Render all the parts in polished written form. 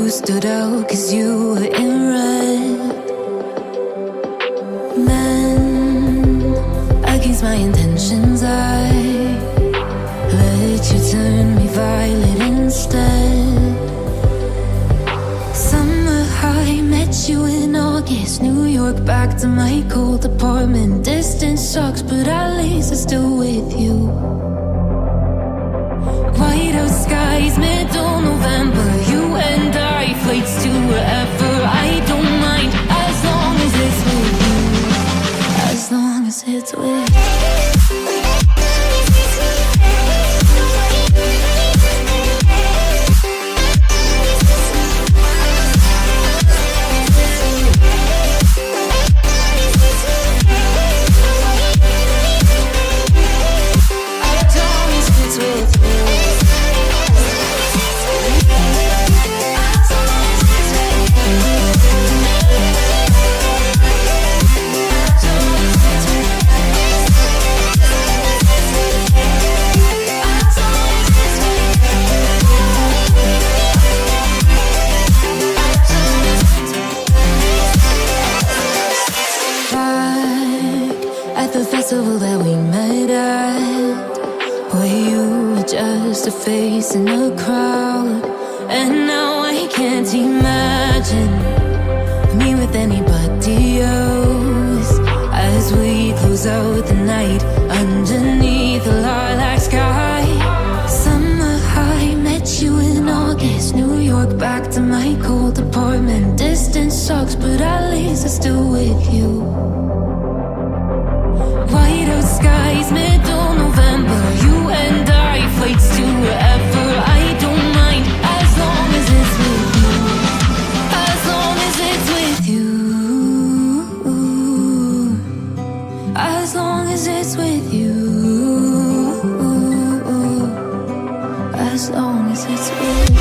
stood out 'cause you were in red. Men against my intentions, I let you turn me violet instead. Summer high, met you in August. New York, back to my cold apartment. Distance sucks, but at least I'm still with you. White out skies, middle November. You and I, flights to wherever. I don't mind, as long as it's with you. As long as it's with you. That we met at, where you were just a face in a crowd. And now I can't imagine me with anybody else. As we close out the night underneath the lilac sky. Summer high, met you in August. New York, back to my cold apartment. Distance sucks, but at least I'm still with you. White out skies, middle November. You and I, flights to wherever. I don't mind, as long as it's with you. As long as it's with you. As long as it's with you. As long as it's with you.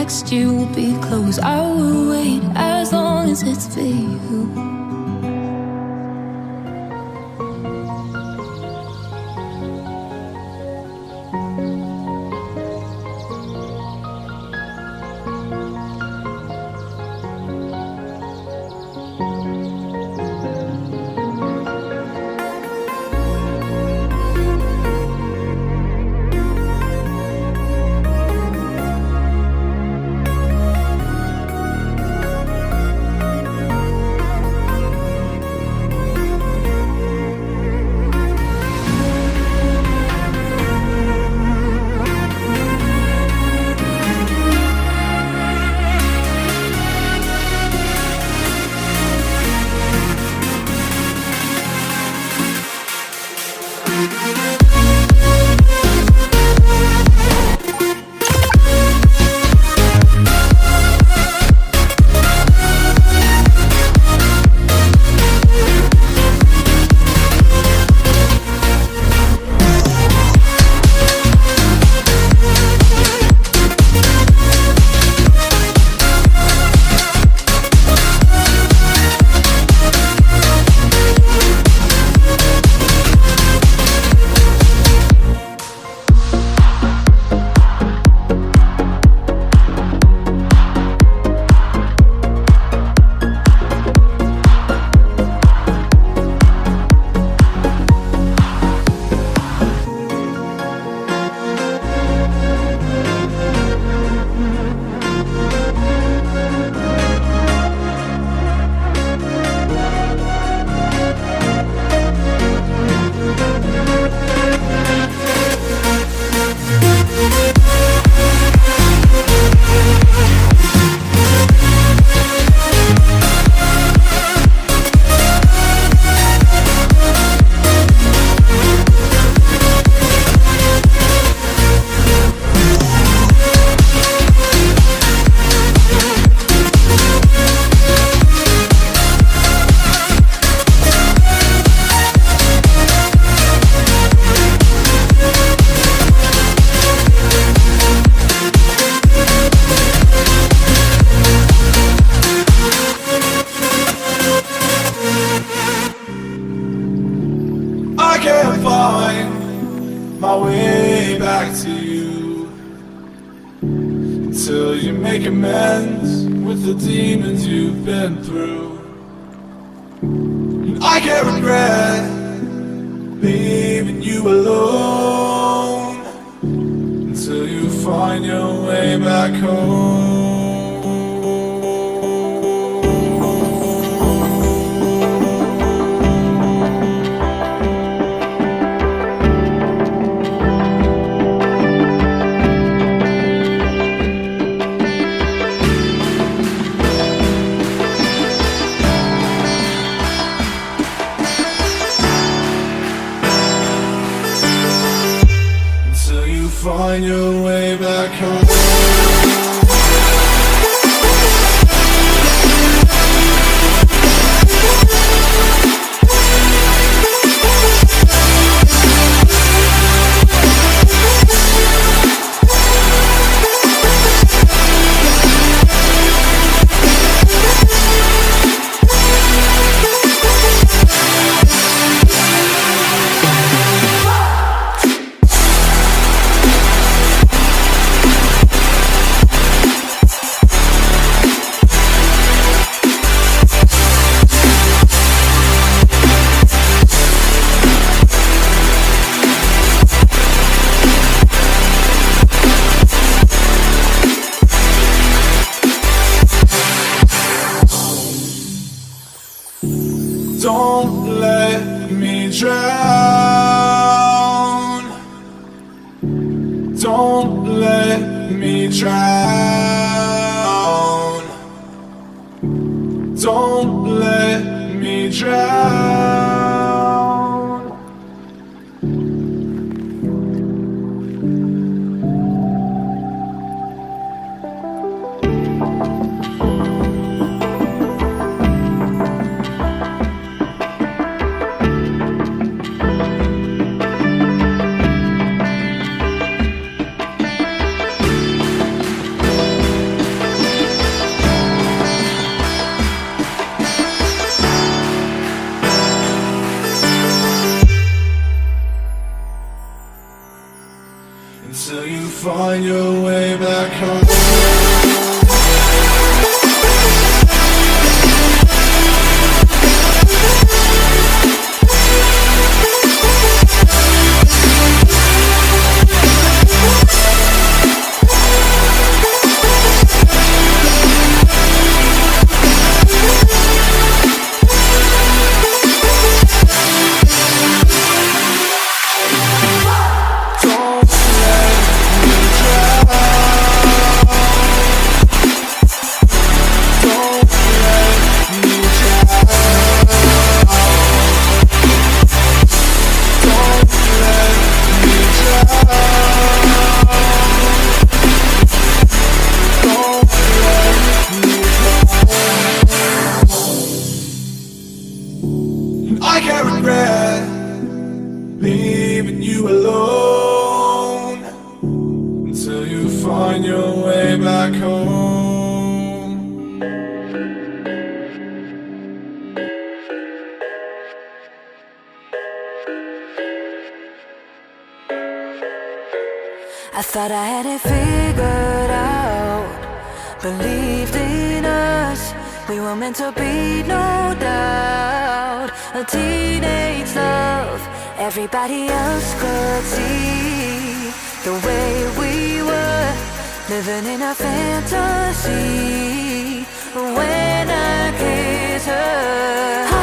Next year will be close. I will wait as long as it's for you. Till you make amends with the demons you've been through. And I can't regret leaving you alone until you find your way back home. Find your way back home. Don't let me drown. Don't let me drown. Don't let me drown. Until you find your way back home. I can't regret leaving you alone until you find your way back home. I thought I had it figured out, believed in us, we were meant to be, no doubt. A teenage love, everybody else could see the way we were, living in a fantasy. When I kiss her,